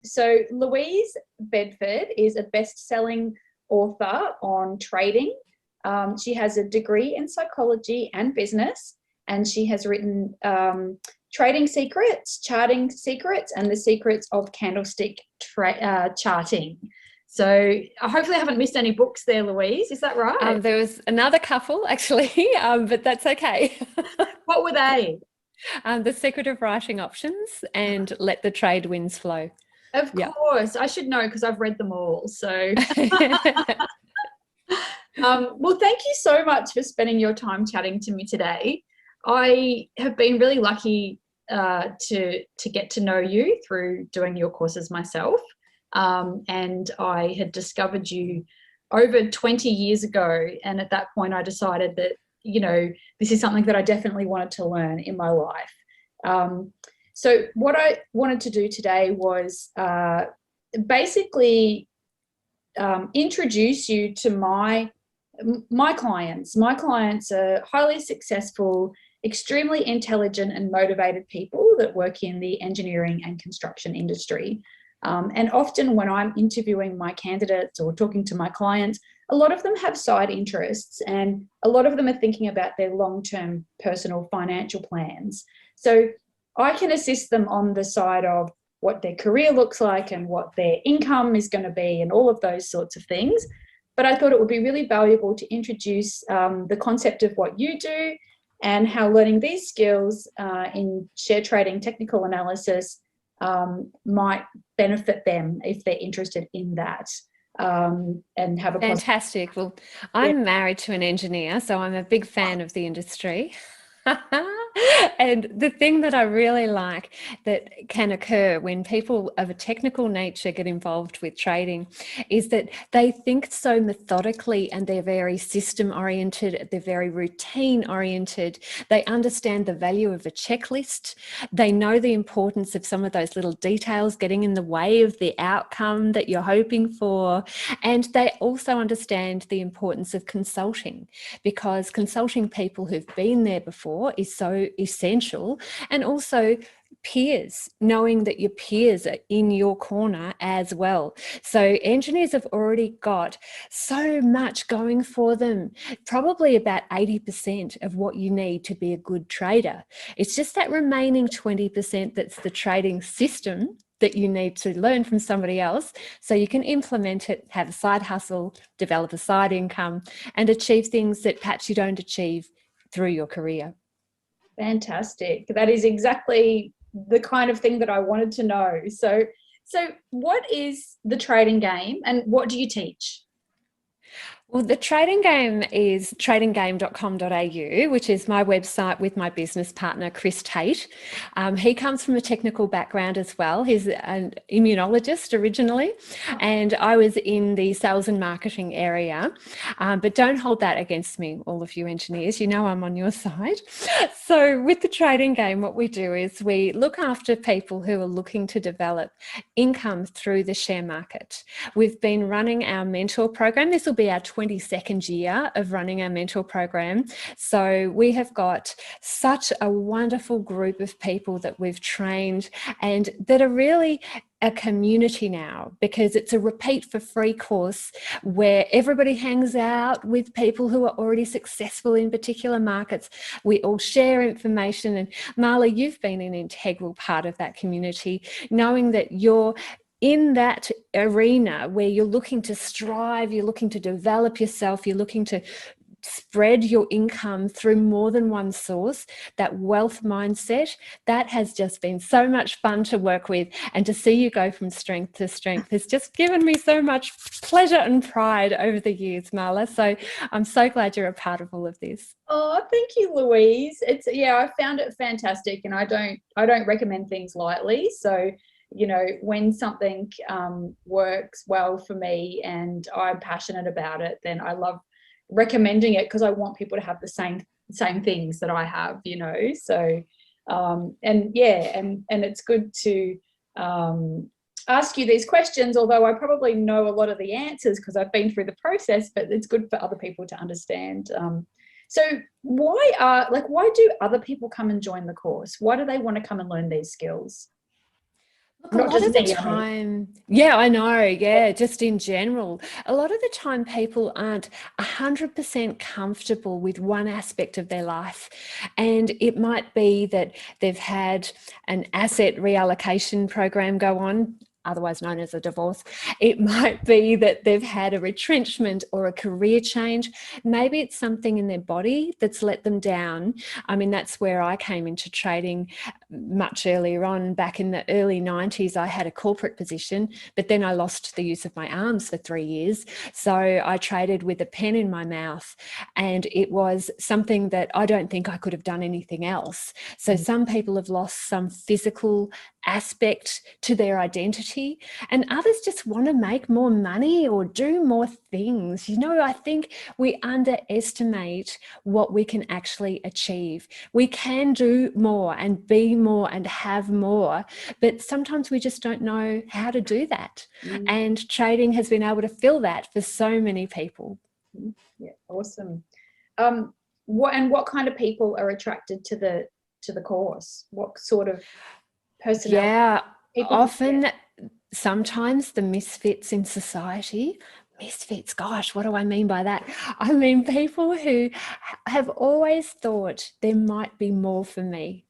So Louise Bedford is a best-selling author on trading. She has a degree in psychology and business, and she has written Trading Secrets, Charting Secrets, and the Secrets of Candlestick Charting. So hopefully I haven't missed any books there, Louise. Is that right? There was another couple actually, but that's okay. What were they? The Secret of Writing Options and Let the Trade Winds Flow. Of course, I should know because I've read them all. So, well, thank you so much for spending your time chatting to me today. I have been really lucky to get to know you through doing your courses myself. And I had discovered you over 20 years ago. And at that point, I decided that, this is something that I definitely wanted to learn in my life. So what I wanted to do today was basically introduce you to my clients. My clients are highly successful, extremely intelligent and motivated people that work in the engineering and construction industry. And often when I'm interviewing my candidates or talking to my clients, a lot of them have side interests and a lot of them are thinking about their long-term personal financial plans. So I can assist them on the side of what their career looks like and what their income is going to be and all of those sorts of things. But I thought it would be really valuable to introduce the concept of what you do and how learning these skills in share trading, technical analysis might benefit them if they're interested in that. And have a fantastic. Well, I'm married to an engineer, so I'm a big fan of the industry. And the thing that I really like that can occur when people of a technical nature get involved with trading is that they think so methodically and they're very system oriented, they're very routine oriented. They understand the value of a checklist. They know the importance of some of those little details getting in the way of the outcome that you're hoping for. And they also understand the importance of consulting, because consulting people who've been there before is so essential. And also peers, knowing that your peers are in your corner as well. So engineers have already got so much going for them, probably about 80% of what you need to be a good trader. It's just that remaining 20% that's the trading system that you need to learn from somebody else so you can implement it, have a side hustle, develop a side income, and achieve things that perhaps you don't achieve through your career. Fantastic. That is exactly the kind of thing that I wanted to know. So what is the trading game and what do you teach? Well, the trading game is tradinggame.com.au, which is my website with my business partner, Chris Tate. He comes from a technical background as well. He's an immunologist originally, and I was in the sales and marketing area. But don't hold that against me, all of you engineers. You know I'm on your side. So with the trading game, what we do is we look after people who are looking to develop income through the share market. We've been running our mentor program. This will be our 22nd year of running our mentor program. So we have got such a wonderful group of people that we've trained and that are really a community now, because it's a repeat for free course where everybody hangs out with people who are already successful in particular markets. We all share information, and Mahlah, you've been an integral part of that community, knowing that you're in that arena where you're looking to strive, you're looking to develop yourself, you're looking to spread your income through more than one source, that wealth mindset, that has just been so much fun to work with, and to see you go from strength to strength has just given me so much pleasure and pride over the years, Mahlah. So I'm so glad you're a part of all of this. Oh, thank you, Louise. I found it fantastic, and I don't recommend things lightly. So when something works well for me and I'm passionate about it, then I love recommending it because I want people to have the same things that I have, So, and it's good to ask you these questions, although I probably know a lot of the answers because I've been through the process, but it's good for other people to understand. So why do other people come and join the course? Why do they want to come and learn these skills? Look, a Not lot just of the me, I mean. time, yeah, I know, yeah, just in general, a lot of the time people aren't 100% comfortable with one aspect of their life. And it might be that they've had an asset reallocation program go on, otherwise known as a divorce. It might be that they've had a retrenchment or a career change. Maybe it's something in their body that's let them down. I mean, that's where I came into trading much earlier on. Back in the early 90s, I had a corporate position, but then I lost the use of my arms for 3 years. So I traded with a pen in my mouth, and it was something that I don't think I could have done anything else. So some people have lost some physical aspect to their identity, and others just want to make more money or do more things. You know, I think we underestimate what we can actually achieve. We can do more and be more and have more, but sometimes we just don't know how to do that. And trading has been able to fill that for so many people. Yeah, awesome. What kind of people are attracted to the course? What sort of personality Yeah, people do you often, get? sometimes the misfits in society. Misfits, gosh, what do I mean by that? I mean people who have always thought there might be more for me.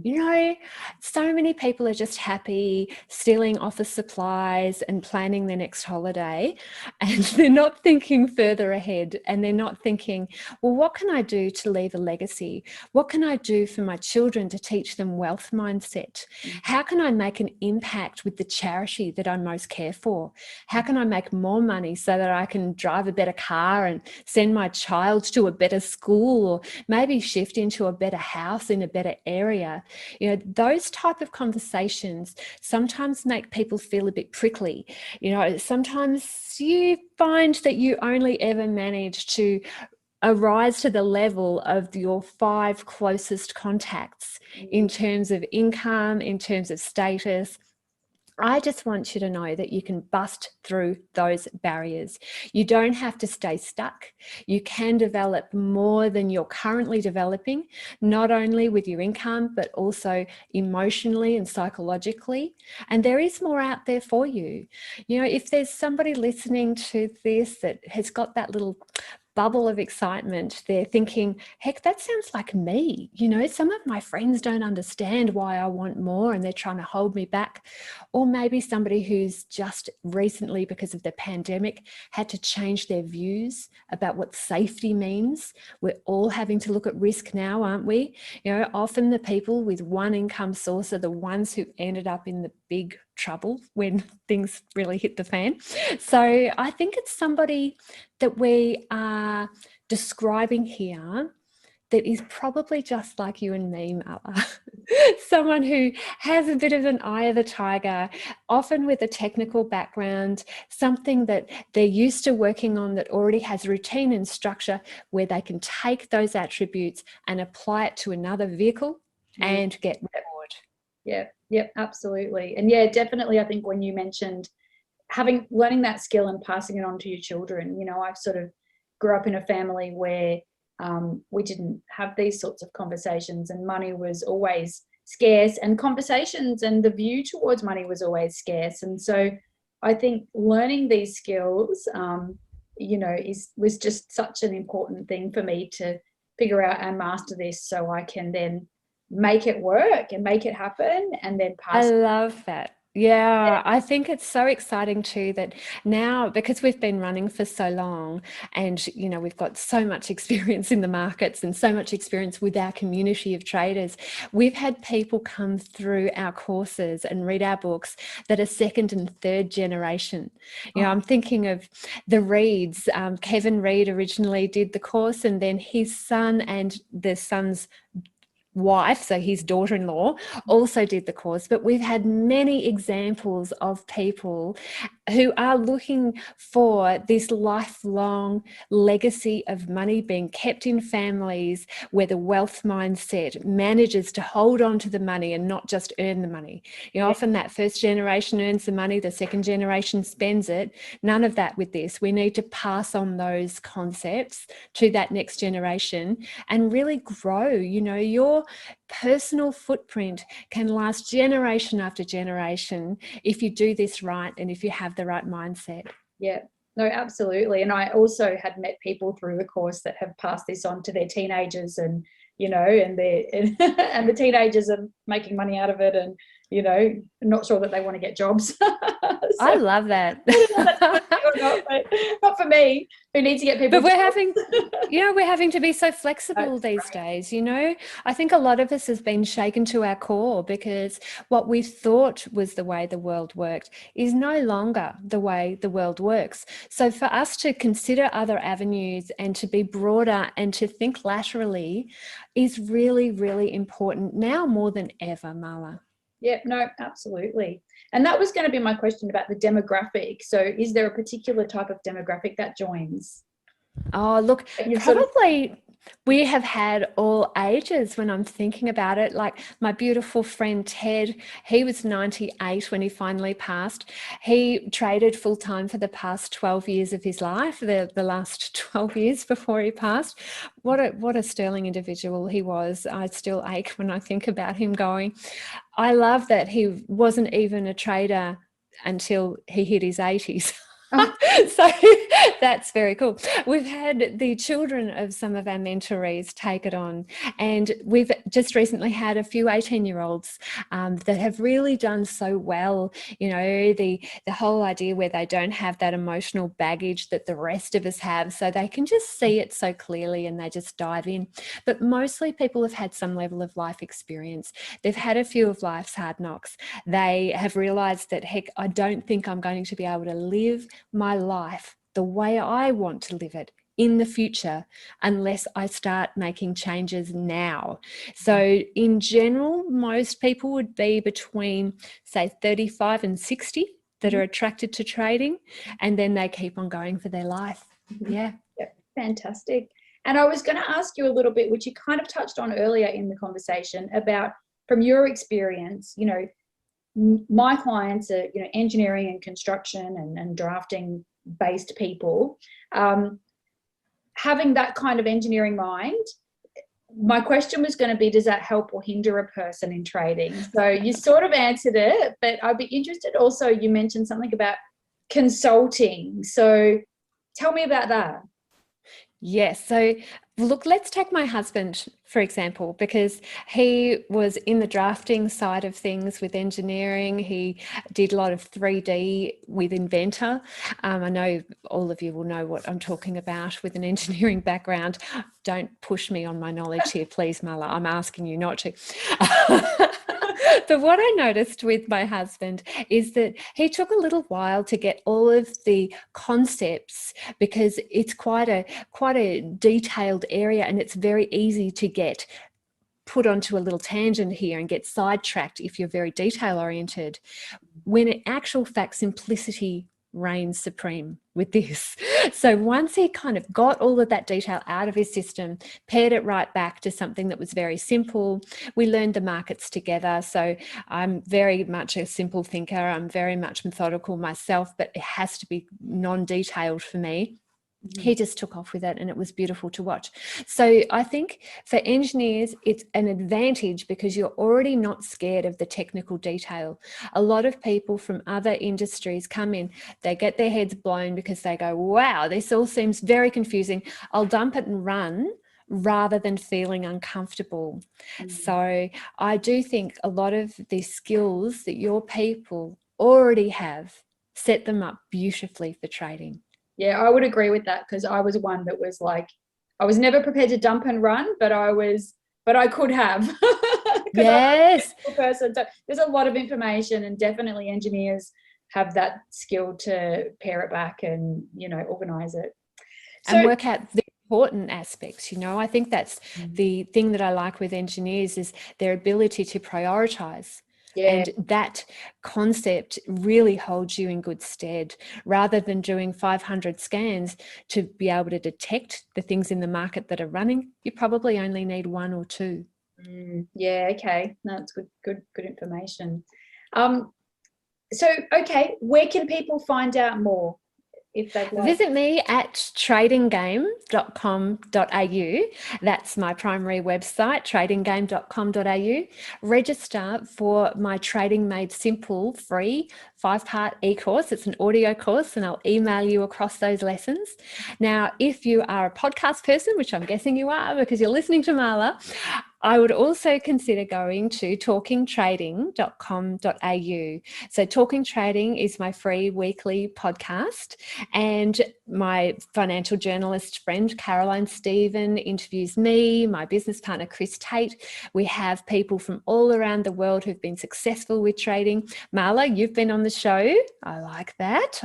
You know, so many people are just happy stealing office supplies and planning their next holiday, and they're not thinking further ahead, and they're not thinking, well, what can I do to leave a legacy? What can I do for my children to teach them wealth mindset? How can I make an impact with the charity that I most care for? How can I make more money so that I can drive a better car and send my child to a better school, or maybe shift into a better house in a better area? You know, those type of conversations sometimes make people feel a bit prickly. You know, sometimes you find that you only ever manage to arise to the level of your 5 closest contacts in terms of income, in terms of status. I just want you to know that you can bust through those barriers. You don't have to stay stuck. You can develop more than you're currently developing, not only with your income, but also emotionally and psychologically. And there is more out there for you. You know, if there's somebody listening to this that has got that little bubble of excitement, they're thinking, heck, that sounds like me. You know, some of my friends don't understand why I want more and they're trying to hold me back. Or maybe somebody who's just recently, because of the pandemic, had to change their views about what safety means. We're all having to look at risk now, aren't we? You know, often the people with one income source are the ones who ended up in the big trouble when things really hit the fan. So I think it's somebody that we are describing here that is probably just like you and me, Mahlah. Someone who has a bit of an eye of the tiger, often with a technical background, something that they're used to working on that already has routine and structure, where they can take those attributes and apply it to another vehicle and get reward. Yeah, absolutely. And yeah, definitely, I think when you mentioned learning that skill and passing it on to your children, you know, I've sort of grew up in a family where we didn't have these sorts of conversations, and money was always scarce, and conversations and the view towards money was always scarce. And so I think learning these skills, you know, was just such an important thing for me to figure out and master this, so I can then make it work and make it happen and then I pass. love that. Yeah, I think it's so exciting too that now, because we've been running for so long and, you know, we've got so much experience in the markets and so much experience with our community of traders, we've had people come through our courses and read our books that are second and third generation. You know, I'm thinking of the Reeds. Kevin Reed originally did the course, and then his son and the son's wife, so his daughter-in-law, also did the course. But we've had many examples of people who are looking for this lifelong legacy of money being kept in families where the wealth mindset manages to hold on to the money and not just earn the money. You know, often that first generation earns the money, the second generation spends it. None of that with this. We need to pass on those concepts to that next generation and really grow. You know, your personal footprint can last generation after generation if you do this right and if you have the right mindset. Yeah, no, absolutely. And I also had met people through the course that have passed this on to their teenagers, and you know, and and the teenagers are making money out of it, and you know, not sure that they want to get jobs. So, I love that. I don't know if that's good or not, but not for me, who needs to get people. But we're having to be so flexible these days, you know. I think a lot of us has been shaken to our core because what we thought was the way the world worked is no longer the way the world works. So for us to consider other avenues and to be broader and to think laterally is really, really important now more than ever, Mahlah. Yeah, no, absolutely. And that was going to be my question about the demographic. So is there a particular type of demographic that joins? Oh, look, probably we have had all ages when I'm thinking about it. Like my beautiful friend Ted, he was 98 when he finally passed. He traded full time for the past 12 years of his life, the last 12 years before he passed. What a sterling individual he was. I still ache when I think about him going. I love that he wasn't even a trader until he hit his 80s. So that's very cool. We've had the children of some of our mentorees take it on, and we've just recently had a few 18-year-olds that have really done so well. You know, the whole idea where they don't have that emotional baggage that the rest of us have, so they can just see it so clearly and they just dive in. But mostly people have had some level of life experience. They've had a few of life's hard knocks. They have realized that, heck, I don't think I'm going to be able to live my life the way I want to live it in the future unless I start making changes now. So in general, most people would be between, say, 35 and 60 that are attracted to trading, and then they keep on going for their life. Yeah. Fantastic. And I was going to ask you a little bit, which you kind of touched on earlier in the conversation, about from your experience, you know, my clients are, you know, engineering and construction and drafting based people. Having that kind of engineering mind, my question was going to be, does that help or hinder a person in trading? So you sort of answered it, but I'd be interested also, you mentioned something about consulting. So tell me about that. Yes. So look, let's take my husband, for example, because he was in the drafting side of things with engineering. He did a lot of 3D with Inventor. I know all of you will know what I'm talking about with an engineering background. Don't push me on my knowledge here, please, Mahlah. I'm asking you not to. But what I noticed with my husband is that he took a little while to get all of the concepts, because it's quite a detailed area, and it's very easy to get put onto a little tangent here and get sidetracked if you're very detail oriented, when in actual fact simplicity reigns supreme with this. So once he kind of got all of that detail out of his system, paired it right back to something that was very simple, we learned the markets together. So I'm very much a simple thinker. I'm very much methodical myself, but it has to be non-detailed for me. He just took off with it, and it was beautiful to watch. So I think for engineers, it's an advantage because you're already not scared of the technical detail. A lot of people from other industries come in, they get their heads blown because they go, wow, this all seems very confusing. I'll dump it and run, rather than feeling uncomfortable. So I do think a lot of the skills that your people already have set them up beautifully for trading. Yeah, I would agree with that, because I was one that was like, I was never prepared to dump and run, but I could have. Yes. Person. So there's a lot of information, and definitely engineers have that skill to pare it back and, you know, organize it. So, and work out the important aspects. You know, I think that's the thing that I like with engineers, is their ability to prioritize Yeah. And that concept really holds you in good stead, rather than doing 500 scans to be able to detect the things in the market that are running. You probably only need one or two. Yeah, okay. No, that's good information. So, okay, where can people find out more if they'd like? Visit me at tradinggame.com.au. That's my primary website, tradinggame.com.au. Register for my Trading Made Simple free 5-part e-course. It's an audio course, and I'll email you across those lessons. Now, if you are a podcast person, which I'm guessing you are because you're listening to Mahlah, I would also consider going to talkingtrading.com.au. So Talking Trading is my free weekly podcast, and my financial journalist friend Caroline Stephen interviews me, my business partner Chris Tate. We have people from all around the world who've been successful with trading. Mahlah, you've been on the show. I like that.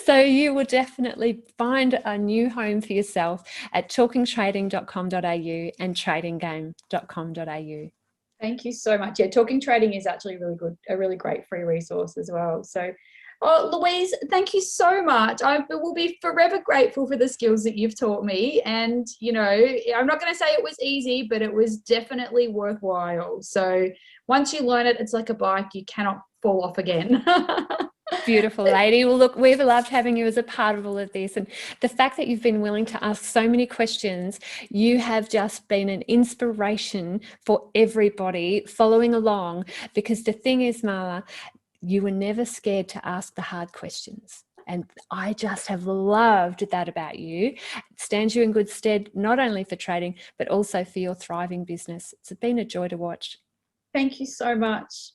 So you will definitely find a new home for yourself at talkingtrading.com.au and tradinggame.com.au. Thank you so much. Yeah, Talking Trading is actually really good, a really great free resource as well. So, Louise, thank you so much. I will be forever grateful for the skills that you've taught me. And, you know, I'm not going to say it was easy, but it was definitely worthwhile. So once you learn it, it's like a bike. You cannot fall off again. Beautiful lady. Well, look, we've loved having you as a part of all of this. And the fact that you've been willing to ask so many questions, you have just been an inspiration for everybody following along. Because the thing is, Mahlah, you were never scared to ask the hard questions. And I just have loved that about you. It stands you in good stead, not only for trading, but also for your thriving business. It's been a joy to watch. Thank you so much.